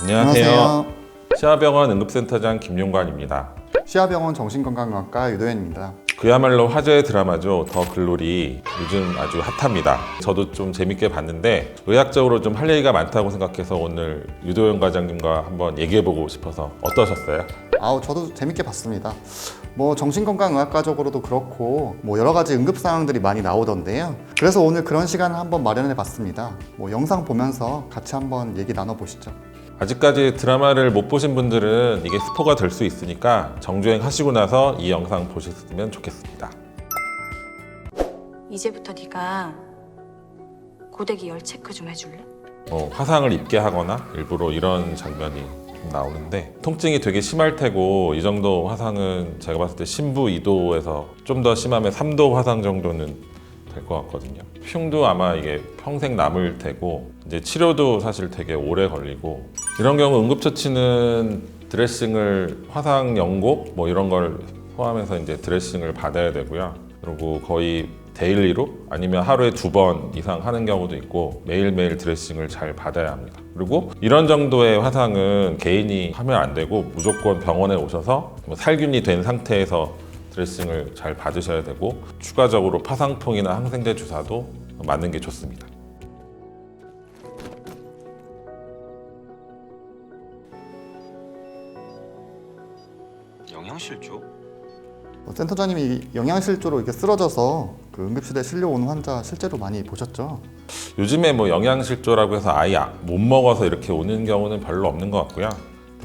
안녕하세요. 시아병원 응급센터장 김용관입니다. 시아병원 정신건강의학과 유도현입니다. 그야말로 화제의 드라마죠. 더 글로리. 요즘 아주 핫합니다. 저도 좀 재밌게 봤는데 의학적으로 좀 할 얘기가 많다고 생각해서 오늘 유도현 과장님과 한번 얘기해보고 싶어서 어떠셨어요? 저도 재밌게 봤습니다. 정신건강의학과적으로도 그렇고 여러 가지 응급 상황들이 많이 나오던데요. 그래서 오늘 그런 시간을 한번 마련해 봤습니다. 영상 보면서 같이 한번 얘기 나눠보시죠. 아직까지 드라마를 못 보신 분들은 이게 스포가 될 수 있으니까 정주행 하시고 나서 이 영상 보셨으면 좋겠습니다. 이제부터 네가 고데기 열 체크 좀 해줄래? 화상을 입게 하거나 일부러 이런 장면이 나오는데 통증이 되게 심할 테고 이 정도 화상은 제가 봤을 때 심부 2도에서 좀 더 심하면 3도 화상 정도는 될 것 같거든요. 흉도 아마 이게 평생 남을 테고 이제 치료도 사실 되게 오래 걸리고 이런 경우 응급처치는 드레싱을 화상 연고 이런 걸 포함해서 이제 드레싱을 받아야 되고요. 그리고 거의 데일리로 아니면 하루에 2번 이상 하는 경우도 있고 매일매일 드레싱을 잘 받아야 합니다. 그리고 이런 정도의 화상은 개인이 하면 안 되고 무조건 병원에 오셔서 살균이 된 상태에서 드레싱을 잘 받으셔야 되고 추가적으로 파상풍이나 항생제 주사도 맞는 게 좋습니다. 영양실조? 센터장님이 영양실조로 이렇게 쓰러져서 그 응급실에 실려 오는 환자 실제로 많이 보셨죠? 요즘에 영양실조라고 해서 아예 못 먹어서 이렇게 오는 경우는 별로 없는 것 같고요.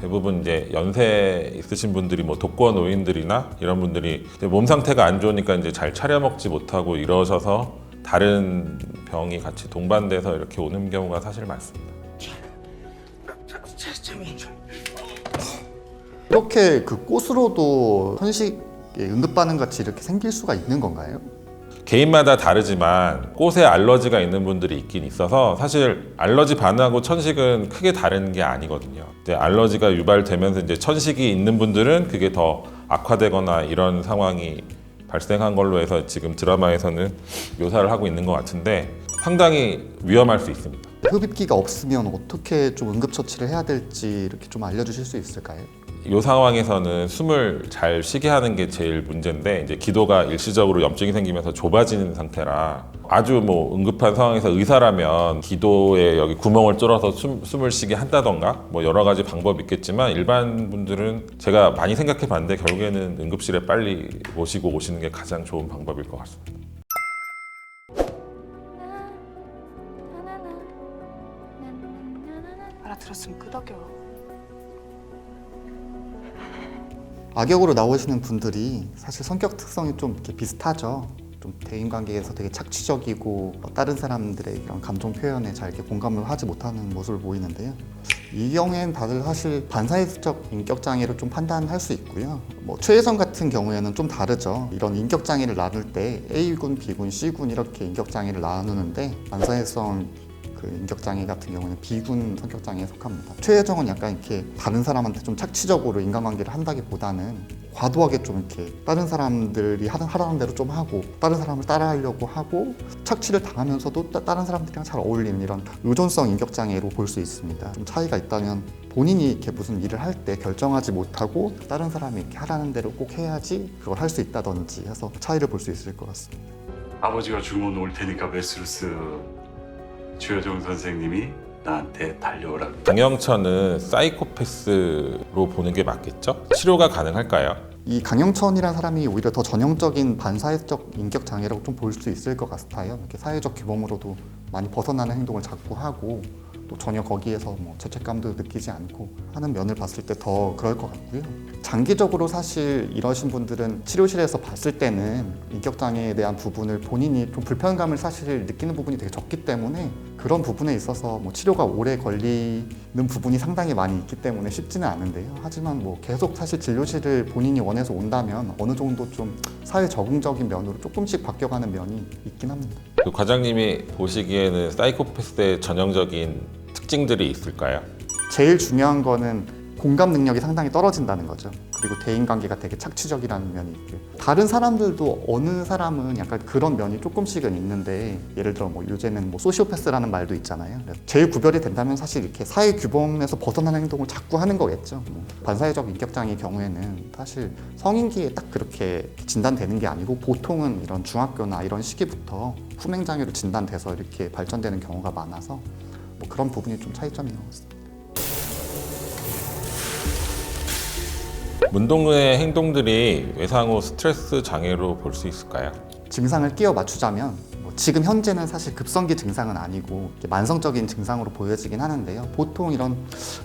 대부분 이제 연세 있으신 분들이 독거노인들이나 이런 분들이 몸 상태가 안 좋으니까 이제 잘 차려 먹지 못하고 이러셔서 다른 병이 같이 동반돼서 이렇게 오는 경우가 사실 많습니다. 이렇게 그 꽃으로도 현식의 응급 반응 같이 이렇게 생길 수가 있는 건가요? 개인마다 다르지만 꽃에 알러지가 있는 분들이 있긴 있어서 사실 알러지 반응하고 천식은 크게 다른 게 아니거든요. 이제 알러지가 유발되면서 이제 천식이 있는 분들은 그게 더 악화되거나 이런 상황이 발생한 걸로 해서 지금 드라마에서는 묘사를 하고 있는 것 같은데 상당히 위험할 수 있습니다. 흡입기가 없으면 어떻게 좀 응급처치를 해야 될지 이렇게 좀 알려주실 수 있을까요? 이 상황에서는 숨을 잘 쉬게 하는 게 제일 문제인데 이제 기도가 일시적으로 염증이 생기면서 좁아지는 상태라 아주 응급한 상황에서 의사라면 기도에 여기 구멍을 뚫어서 숨을 쉬게 한다던가 여러 가지 방법이 있겠지만 일반 분들은 제가 많이 생각해 봤는데 결국에는 응급실에 빨리 모시고 오시는 게 가장 좋은 방법일 것 같습니다. 알아들었으면 끄덕여. 악역으로 나오시는 분들이 사실 성격 특성이 좀 이렇게 비슷하죠. 좀 대인관계에서 되게 착취적이고 다른 사람들의 이런 감정 표현에 잘 이렇게 공감을 하지 못하는 모습을 보이는데요. 이 경우에는 다들 사실 반사회적 인격 장애로 좀 판단할 수 있고요. 최혜성 같은 경우에는 좀 다르죠. 이런 인격 장애를 나눌 때 A군, B군, C군 이렇게 인격 장애를 나누는데 반사회성 그 인격장애 같은 경우는 B군 성격장애에 속합니다. 최혜정은 약간 이렇게 다른 사람한테 좀 착취적으로 인간관계를 한다기보다는 과도하게 좀 이렇게 다른 사람들이 하라는 대로 좀 하고 다른 사람을 따라하려고 하고 착취를 당하면서도 다른 사람들이랑 잘 어울리는 이런 의존성 인격장애로 볼 수 있습니다. 좀 차이가 있다면 본인이 이렇게 무슨 일을 할 때 결정하지 못하고 다른 사람이 이렇게 하라는 대로 꼭 해야지 그걸 할 수 있다든지 해서 차이를 볼 수 있을 것 같습니다. 아버지가 죽으면 올 테니까 메스루스 주여정 선생님이 나한테 달려오라고. 강영천은 사이코패스로 보는 게 맞겠죠? 치료가 가능할까요? 이 강영천이라는 사람이 오히려 더 전형적인 반사회적 인격 장애라고 좀 볼 수 있을 것 같아요. 이렇게 사회적 규범으로도 많이 벗어나는 행동을 자꾸 하고 또 전혀 거기에서 죄책감도 느끼지 않고 하는 면을 봤을 때 더 그럴 것 같고요. 장기적으로 사실 이러신 분들은 치료실에서 봤을 때는 인격 장애에 대한 부분을 본인이 좀 불편감을 사실 느끼는 부분이 되게 적기 때문에 그런 부분에 있어서 치료가 오래 걸리는 부분이 상당히 많이 있기 때문에 쉽지는 않은데요. 하지만 계속 사실 진료실을 본인이 원해서 온다면 어느 정도 좀 사회 적응적인 면으로 조금씩 바뀌어가는 면이 있긴 합니다. 그 과장님이 보시기에는 사이코패스의 전형적인 특징들이 있을까요? 제일 중요한 거는 공감 능력이 상당히 떨어진다는 거죠. 그리고 대인관계가 되게 착취적이라는 면이 있고, 다른 사람들도 어느 사람은 약간 그런 면이 조금씩은 있는데, 예를 들어 뭐 요새는 뭐 소시오패스라는 말도 있잖아요. 제일 구별이 된다면 사실 이렇게 사회 규범에서 벗어나는 행동을 자꾸 하는 거겠죠. 뭐 반사회적 인격장애의 경우에는 사실 성인기에 딱 그렇게 진단되는 게 아니고, 보통은 이런 중학교나 이런 시기부터 후행장애로 진단돼서 이렇게 발전되는 경우가 많아서 뭐 그런 부분이 좀 차이점인 것 같습니다. 문동의 행동들이 외상 후 스트레스 장애로 볼 수 있을까요? 증상을 끼워 맞추자면 뭐 지금 현재는 사실 급성기 증상은 아니고 이렇게 만성적인 증상으로 보여지긴 하는데요. 보통 이런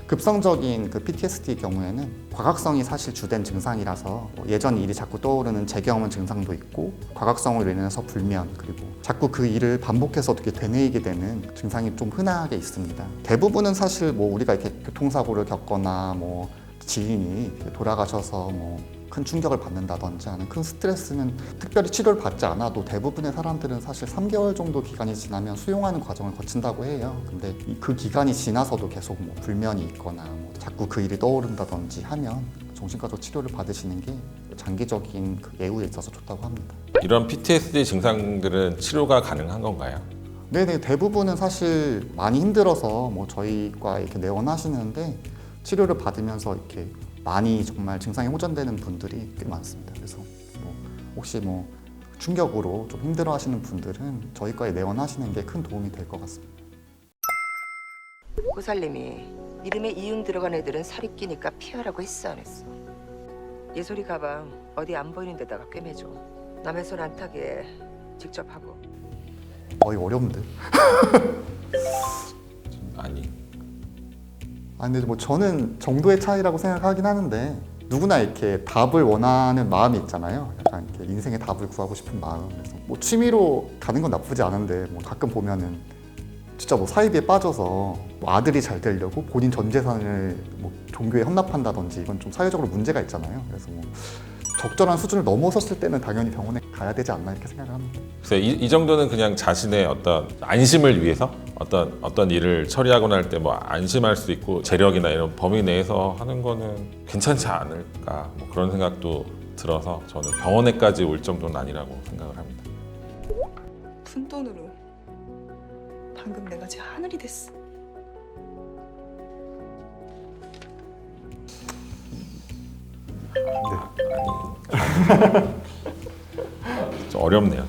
급성적인 그 PTSD 경우에는 과각성이 사실 주된 증상이라서 뭐 예전 일이 자꾸 떠오르는 재경험 증상도 있고, 과각성으로 인해서 불면, 그리고 자꾸 그 일을 반복해서 어떻게 되뇌이게 되는 증상이 좀 흔하게 있습니다. 대부분은 사실 뭐 우리가 이렇게 교통사고를 겪거나 뭐 지인이 돌아가셔서 뭐 큰 충격을 받는다든지 하는 큰 스트레스는 특별히 치료를 받지 않아도 대부분의 사람들은 사실 3개월 정도 기간이 지나면 수용하는 과정을 거친다고 해요. 근데 그 기간이 지나서도 계속 뭐 불면이 있거나 뭐 자꾸 그 일이 떠오른다든지 하면 정신과적 치료를 받으시는 게 장기적인 그 예후에 있어서 좋다고 합니다. 이런 PTSD 증상들은 치료가 가능한 건가요? 네네, 대부분은 사실 많이 힘들어서 뭐 저희과 이렇게 내원하시는데, 치료를 받으면서 이렇게 많이 정말 증상이 호전되는 분들이 꽤 많습니다. 그래서 뭐 혹시 뭐 충격으로 좀 힘들어하시는 분들은 저희과에 내원하시는 게 큰 도움이 될 것 같습니다. 고살님이 이름에 이응 들어간 애들은 살이 끼니까 피하라고 했어 안 했어? 예솔이 가방 어디 안 보이는 데다가 꿰매줘. 남의 손 안 타게 직접 하고. 이거 어려운데. 아니. 근데 뭐 저는 정도의 차이라고 생각하긴 하는데, 누구나 이렇게 답을 원하는 마음이 있잖아요. 약간 이렇게 인생의 답을 구하고 싶은 마음. 그래서 뭐 취미로 가는 건 나쁘지 않은데, 뭐 가끔 보면은 진짜 뭐 사이비에 빠져서 뭐 아들이 잘 되려고 본인 전 재산을 뭐 종교에 헌납한다든지, 이건 좀 사회적으로 문제가 있잖아요. 그래서 뭐 적절한 수준을 넘어섰을 때는 당연히 병원에 가야 되지 않나 이렇게 생각을 합니다. 글쎄, 이 정도는 그냥 자신의 어떤 안심을 위해서 어떤 일을 처리하고 날 때 뭐 안심할 수 있고 재력이나 이런 범위 내에서 하는 거는 괜찮지 않을까, 뭐 그런 생각도 들어서 저는 병원에까지 올 정도는 아니라고 생각을 합니다. 푼돈으로 방금 내가 제 하늘이 됐어. 좀 어렵네요.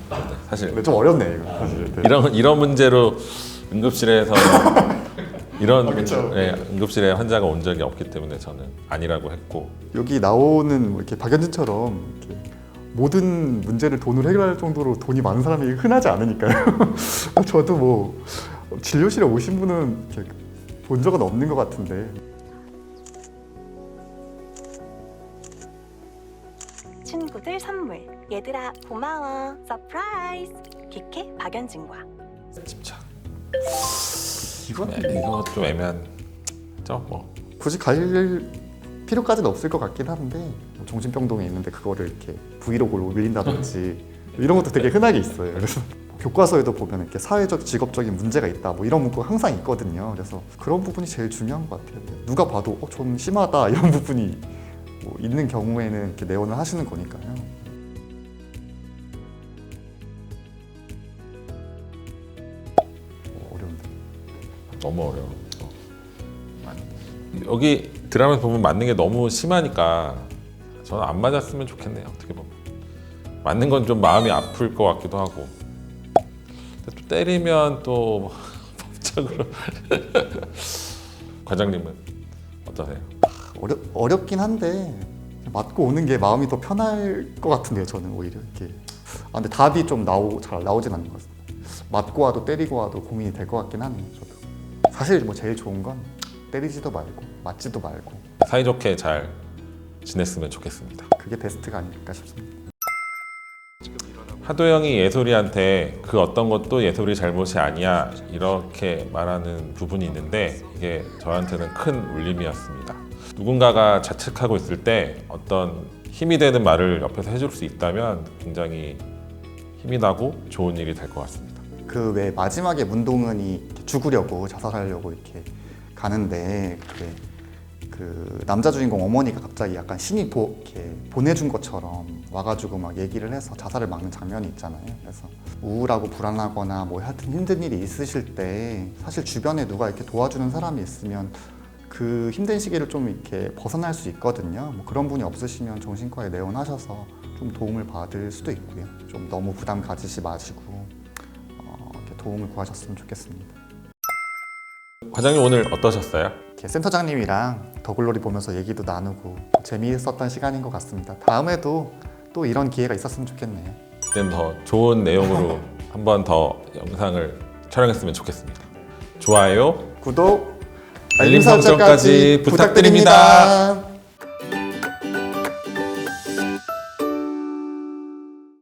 사실 근데 좀 어렵네 이거 사실. 네. 이런 문제로 응급실에서 이런 그쵸. 예, 응급실에 환자가 온 적이 없기 때문에 저는 아니라고 했고, 여기 나오는 뭐 이렇게 박연진처럼 이렇게 모든 문제를 돈으로 해결할 정도로 돈이 많은 사람이 흔하지 않으니까요. 저도 뭐 진료실에 오신 분은 이렇게 본 적은 없는 것 같은데. 친구들 선물. 얘들아 고마워. 서프라이즈. 기케 박연진과. 집착. 이건 이거 좀 애매한. 뭐 굳이 갈 필요까지는 없을 것 같긴 한데, 뭐 정신병동에 있는데 그거를 이렇게 브이로그로 올린다든지 이런 것도 되게 흔하게 있어요. 그래서 교과서에도 보면 이렇게 사회적, 직업적인 문제가 있다 뭐 이런 문구가 항상 있거든요. 그래서 그런 부분이 제일 중요한 것 같아요. 누가 봐도 좀 심하다 이런 부분이 뭐 있는 경우에는 이렇게 내원을 하시는 거니까요. 어려운데. 너무 어려워. 여기 드라마에서 보면 맞는 게 너무 심하니까 저는 안 맞았으면 좋겠네요. 어떻게 보면 맞는 건 좀 마음이 아플 것 같기도 하고, 근데 또 때리면 또 법적으로 과장님은 어떠세요? 어렵긴 한데 맞고 오는 게 마음이 더 편할 것 같은데요. 저는 오히려 이렇게. 근데 답이 좀 잘 나오진 않는 것 같습니다. 맞고 와도 때리고 와도 고민이 될 것 같긴 하네요. 저도. 사실 뭐 제일 좋은 건 때리지도 말고 맞지도 말고 사이좋게 잘 지냈으면 좋겠습니다. 그게 베스트가 아닐까 싶습니다. 하도영이 예솔이한테 그 어떤 것도 예솔이 잘못이 아니야 이렇게 말하는 부분이 있는데, 이게 저한테는 큰 울림이었습니다. 누군가가 자책하고 있을 때 어떤 힘이 되는 말을 옆에서 해줄 수 있다면 굉장히 힘이 나고 좋은 일이 될 것 같습니다. 그 왜 마지막에 문동은이 죽으려고 자살하려고 이렇게 가는데 그 남자 주인공 어머니가 갑자기 약간 신이 이렇게 보내준 것처럼 와가지고 막 얘기를 해서 자살을 막는 장면이 있잖아요. 그래서 우울하고 불안하거나 뭐 하여튼 힘든 일이 있으실 때 사실 주변에 누가 이렇게 도와주는 사람이 있으면 그 힘든 시기를 좀 이렇게 벗어날 수 있거든요. 뭐 그런 분이 없으시면 정신과에 내원하셔서 좀 도움을 받을 수도 있고요. 좀 너무 부담 가지시 마시고 이렇게 도움을 구하셨으면 좋겠습니다. 과장님 오늘 어떠셨어요? 이렇게 센터장님이랑 더글로리 보면서 얘기도 나누고 재미있었던 시간인 것 같습니다. 다음에도 또 이런 기회가 있었으면 좋겠네요. 그때는 더 좋은 내용으로 한 번 더 영상을 촬영했으면 좋겠습니다. 좋아요, 구독, 알림 설정까지 부탁드립니다.